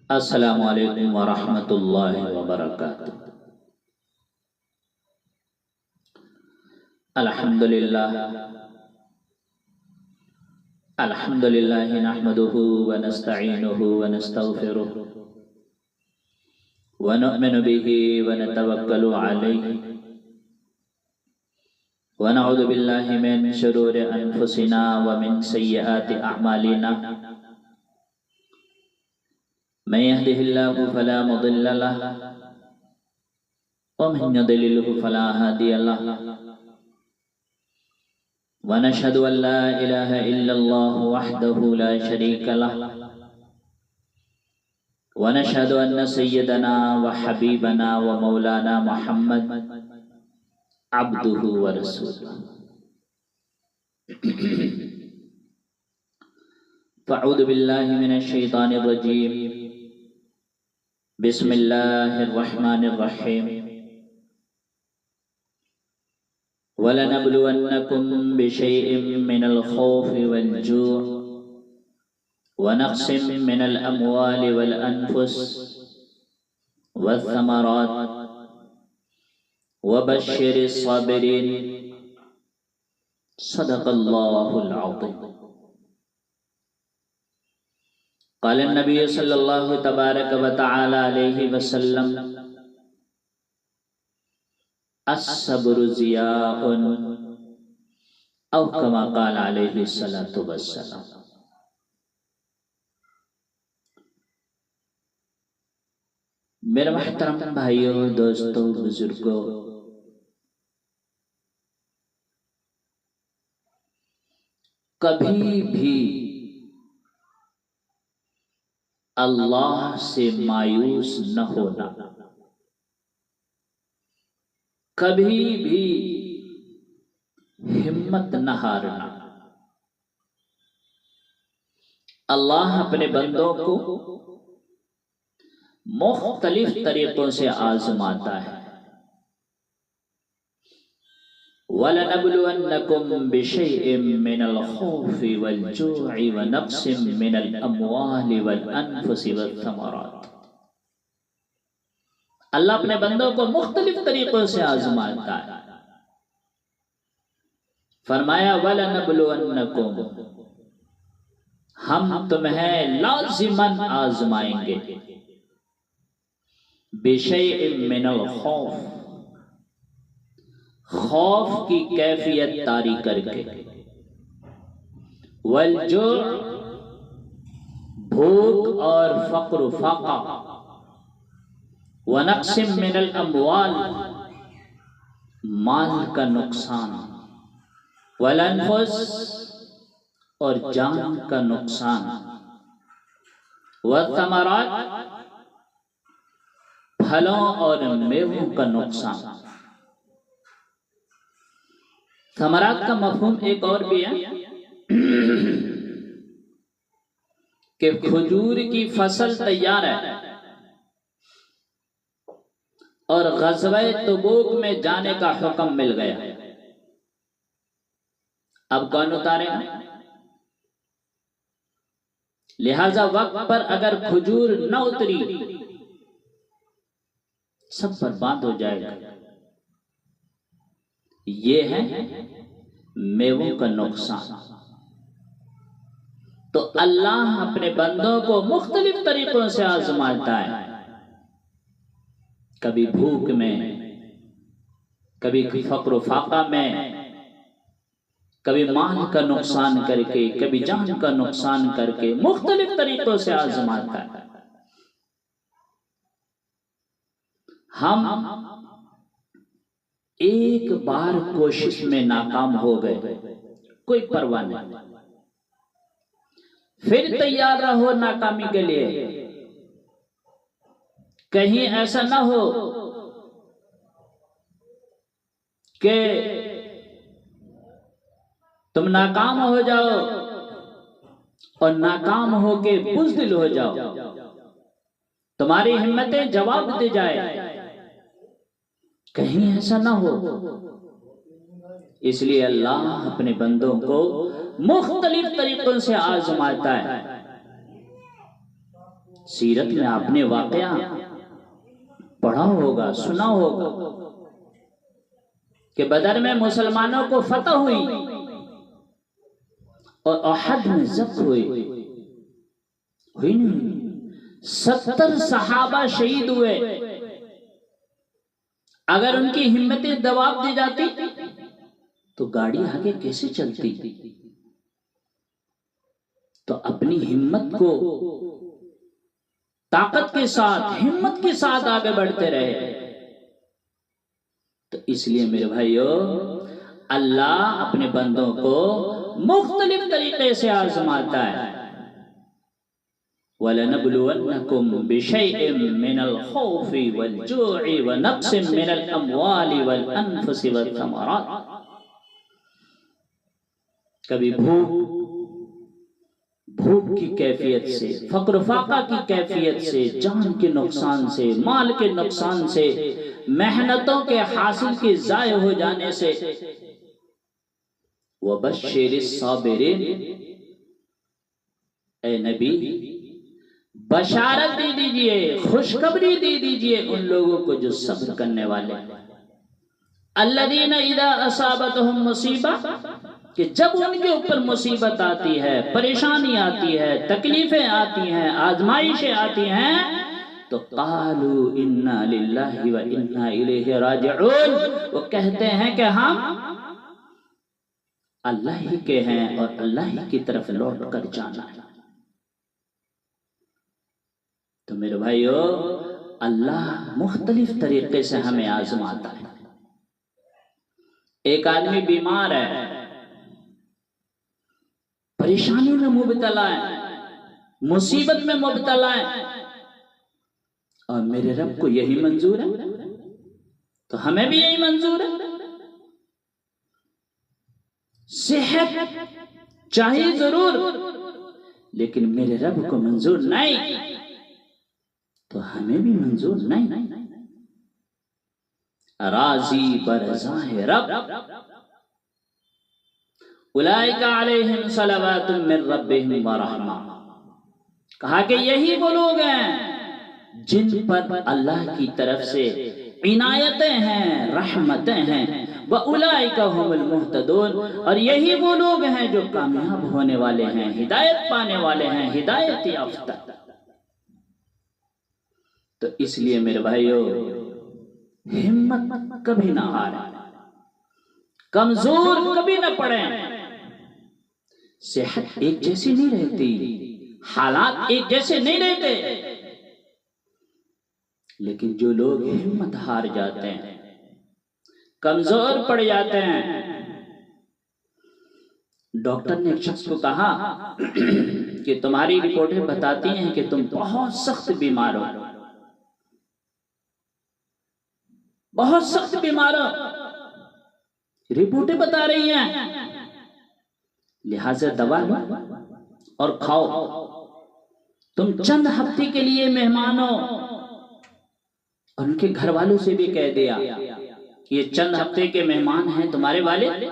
السلام علیکم ورحمۃ اللہ وبرکاتہ۔ الحمدللہ نحمده ونستعینه ونستغفره ونؤمن به ونتوکل علیہ ونعوذ باللہ من شرور انفسنا ومن سیئات اعمالنا، من يهده الله فلا مضل له ومن يضلل فلا هادي له، ونشهد أن لا إله إلا الله وحده لا شريك له، ونشهد أن سيدنا وحبيبنا ومولانا محمد عبده ورسوله، فأعوذ بالله من الشيطان الرجيم، بسم الله الرحمن الرحيم، وَلَنَبْلُوَنَّكُمْ بِشَيْءٍ مِّنَ الْخَوْفِ وَالْجُوعِ وَنَقْصٍ مِّنَ الْأَمْوَالِ وَالْأَنفُسِ وَالثَّمَرَاتِ وَبَشِّرِ الصَّابِرِينَ، صدق اللہ العظیم۔ قال النبی صلی اللہ تبارک و تعالی علیہ وسلم: الصبر ضیاء، او کما قال علیہ الصلاۃ والسلام۔ میرے محترم بھائیوں، دوستوں، بزرگوں، کبھی بھی اللہ سے مایوس نہ ہونا، کبھی بھی ہمت نہ ہارنا۔ اللہ اپنے بندوں کو مختلف طریقوں سے آزماتا ہے۔ وَلَنَبْلُوَنَّكُمْ بِشَيْءٍ مِّنَ الْخَوْفِ وَالْجُوعِ وَنَقْصٍ مِّنَ الْأَمْوَالِ وَالْأَنفُسِ وَالثَّمَرَاتِ۔ اللہ اپنے بندوں کو مختلف طریقوں سے آزماتا ہے۔ فرمایا وَلَنَبْلُوَنَّكُمْ، ہم تمہیں لازماً آزمائیں گے، بِشَيْءٍ مِّنَ الْخَوْفِ، خوف کی کیفیت طاری کر کے، والجوع، بھوک اور فقر و فاقہ، ونقص من الاموال، مال کا نقصان، والانفس، اور جان کا نقصان، والثمرات، پھلوں اور میووں کا نقصان۔ ثمرات کا مفہوم ایک اور بھی ہے کہ کھجور کی فصل تیار ہے اور غزوہ تبوک میں جانے کا حکم مل گیا، اب کون اتارے گا؟ لہذا وقت پر اگر کھجور نہ اتری سب برباد ہو جائے گا۔ یہ ہے میووں کا نقصان۔ تو اللہ اپنے بندوں کو مختلف طریقوں سے آزماتا ہے، کبھی بھوک میں، کبھی فقر و فاقہ میں، کبھی مال کا نقصان کر کے، کبھی جان کا نقصان کر کے، مختلف طریقوں سے آزماتا ہے۔ ہم ایک بار کوشش میں ناکام ہو گئے، کوئی پرواہ نہیں، پھر تیار رہو ناکامی کے لیے۔ کہیں ایسا نہ ہو کہ تم ناکام ہو جاؤ اور ناکام ہو کے بزدل ہو جاؤ، تمہاری ہمتیں جواب دے جائے، کہیں ایسا نہ ہو۔ اس لیے اللہ اپنے بندوں کو مختلف طریقوں سے آزماتا ہے۔ سیرت میں آپ نے واقعہ پڑھا ہوگا، سنا ہوگا کہ بدر میں مسلمانوں کو فتح ہوئی اور احد میں ضبط ہوئی نہیں، 70 صحابہ شہید ہوئے۔ اگر ان کی ہمتیں دباب دی جاتی تو گاڑی آگے کیسے چلتی؟ تو اپنی ہمت کو طاقت کے ساتھ، ہمت کے ساتھ آگے بڑھتے رہے۔ تو اس لیے میرے بھائیو، اللہ اپنے بندوں کو مختلف طریقے سے آزماتا ہے۔ وَلَنَبْلُوَنَّكُمْ بِشَيْءٍ مِّنَ الْخَوْفِ وَالْجُوعِ وَنَقْصٍ مِّنَ الْأَمْوَالِ وَالْأَنفُسِ وَالثَّمَرَاتِ۔ کبھی بھوک کی کیفیت سے، فقر فاقہ کی کیفیت سے، جان کے نقصان سے، مال کے نقصان سے، محنتوں کے حاصل کے ضائع ہو جانے سے۔ وَبَشِّرِ الصَّابِرِينَ، اے نبی بشارت دے دیجئے، خوشخبری دے دیجئے ان لوگوں کو جو صبر کرنے والے ہیں۔ الذین اذا اصابتہم مصیبہ، کہ جب ان کے اوپر مصیبت آتی ہے، پریشانی آتی ہے، تکلیفیں آتی ہیں، آزمائشیں آتی ہیں، تو قالوا انا للہ و انا الیہ راجعون، وہ کہتے ہیں کہ ہم اللہ ہی کے ہیں اور اللہ ہی کی طرف لوٹ کر جانا ہے۔ تو میرے بھائیو، اللہ مختلف طریقے سے ہمیں آزماتا ہے۔ ایک آدمی بیمار ہے، پریشانی میں مبتلا ہے، مصیبت میں مبتلا ہے، اور میرے رب کو یہی منظور ہے تو ہمیں بھی یہی منظور ہے۔ صحت چاہیے ضرور، لیکن میرے رب کو منظور نہیں تو ہمیں بھی منظور نہیں۔ راضی برضاء رب، اولئک علیہم صلوات من ربہم ورحمہ، کہا کہ یہی وہ لوگ ہیں جن پر اللہ کی طرف سے عنایتیں ہیں، رحمتیں ہیں۔ وَأُولَئِكَ هُمُ الْمُهْتَدُونَ، اور یہی وہ لوگ ہیں جو کامیاب ہونے والے ہیں، ہدایت پانے والے ہیں، ہدایت یافتہ۔ تو اس لیے میرے بھائیو، ہمت کبھی نہ ہاریں، کمزور کبھی نہ پڑیں۔ صحت ایک جیسی نہیں رہتی، حالات ایک جیسے نہیں رہتے، لیکن جو لوگ ہمت ہار جاتے ہیں، کمزور پڑ جاتے ہیں۔ ڈاکٹر نے ایک شخص کو کہا کہ تمہاری رپورٹیں بتاتی ہیں کہ تم بہت سخت بیمار ہو، بہت سخت بیمار ہو، رپورٹیں بتا رہی ہیں، لہذا دوا لو اور کھاؤ۔ تم چند ہفتے کے لیے مہمان ہو، اور ان کے گھر والوں سے بھی کہہ دیا کہ یہ چند ہفتے کے مہمان ہیں تمہارے والد،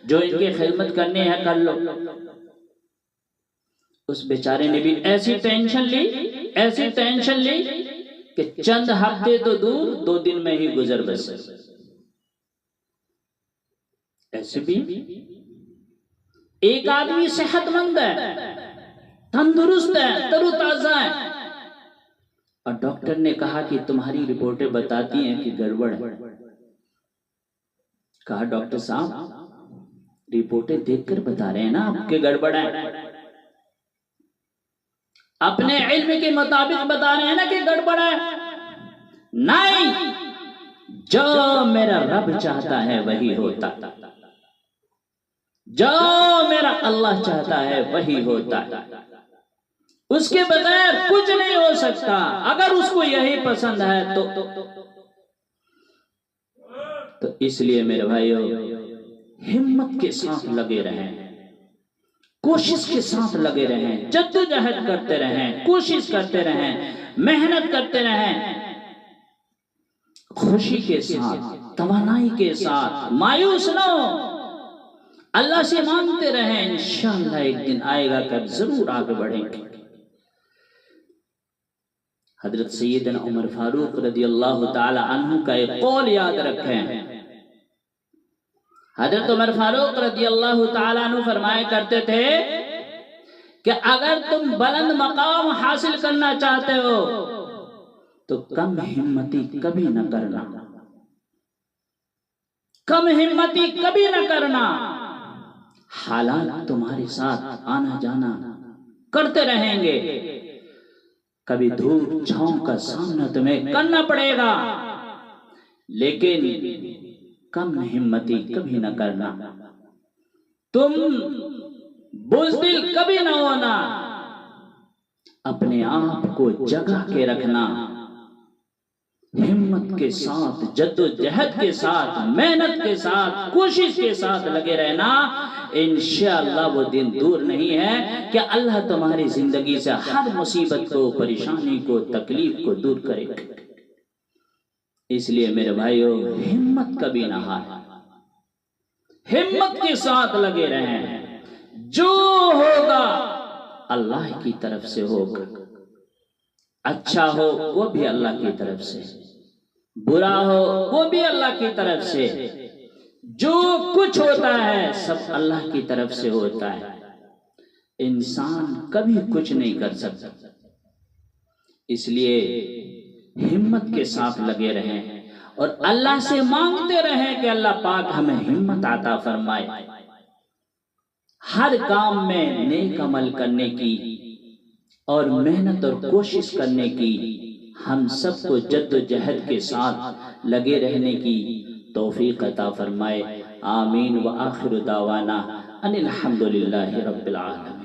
جو ان کی خدمت کرنے ہے کر لو۔ اس بیچارے نے بھی ایسی ٹینشن لی کہ چند ہفتے تو دور، 2 دن میں ہی گزر بسے۔ ایسے بھی ایک آدمی صحت مند ہے، تندرست ہے، تر و تازہ ہے، اور ڈاکٹر نے کہا کہ تمہاری رپورٹیں بتاتی ہیں کہ گڑبڑ ہے۔ کہا ڈاکٹر صاحب رپورٹیں دیکھ کر بتا رہے ہیں نا آپ کہ گڑبڑ ہے، اپنے علم کے مطابق بتا رہے ہیں نا کہ گڑبڑ ہے۔ نہیں، جو میرا رب چاہتا ہے وہی ہوتا، جو میرا اللہ چاہتا ہے وہی ہوتا ہے، اس کے بغیر کچھ نہیں ہو سکتا۔ اگر اس کو یہی پسند ہے تو اس لیے میرے بھائیو، ہمت کے ساتھ لگے رہیں، کوشش کے ساتھ لگے رہیں، جدوجہد کرتے رہیں، کوشش کرتے رہیں، محنت کرتے رہیں، خوشی کے ساتھ، توانائی کے ساتھ، مایوس نہ ہو، اللہ سے مانگتے رہیں، انشاءاللہ ایک دن آئے گا کہ ضرور آگے بڑھیں گے۔ حضرت سیدنا عمر فاروق رضی اللہ تعالی عنہ کا ایک قول یاد رکھیں۔ حضرت عمر فاروق رضی اللہ تعالی عنہ فرمایا کرتے تھے کہ اگر تم بلند مقام حاصل کرنا چاہتے ہو تو کم ہمتی کبھی نہ کرنا، کم ہمتی کبھی نہ کرنا۔ حالات تمہارے ساتھ آنا جانا کرتے رہیں گے، کبھی دھوپ چھاؤں کا سامنا تمہیں کرنا پڑے گا، لیکن کم ہمتی کبھی نہ کرنا، تم بزدل کبھی نہ ہونا، اپنے آپ کو جگا کے رکھنا، ہمت کے ساتھ، جد و جہد کے ساتھ، محنت کے ساتھ، کوشش کے ساتھ لگے رہنا۔ انشاءاللہ وہ دن دور نہیں ہے کہ اللہ تمہاری زندگی سے ہر مصیبت کو، پریشانی کو، تکلیف کو دور کرے گا۔ اس لیے میرے بھائیو، ہمت کبھی نہ ہاریں، ہمت کے ساتھ لگے رہیں۔ جو ہوگا اللہ کی طرف سے ہوگا، اچھا ہو وہ بھی اللہ کی طرف سے، برا ہو وہ بھی اللہ کی طرف سے، جو کچھ ہوتا ہے سب اللہ کی طرف سے ہوتا ہے، انسان کبھی کچھ نہیں کر سکتا۔ اس لیے ہمت کے ساتھ لگے رہیں اور اللہ سے مانگتے رہیں کہ اللہ پاک ہمیں ہمت عطا فرمائے، ہر کام میں نیک عمل کرنے کی اور محنت اور کوشش کرنے کی، ہم سب کو جد و جہد کے ساتھ لگے رہنے کی توفیق عطا فرمائے۔ آمین۔ وآخر دعوانا ان الحمدللہ رب العالمین۔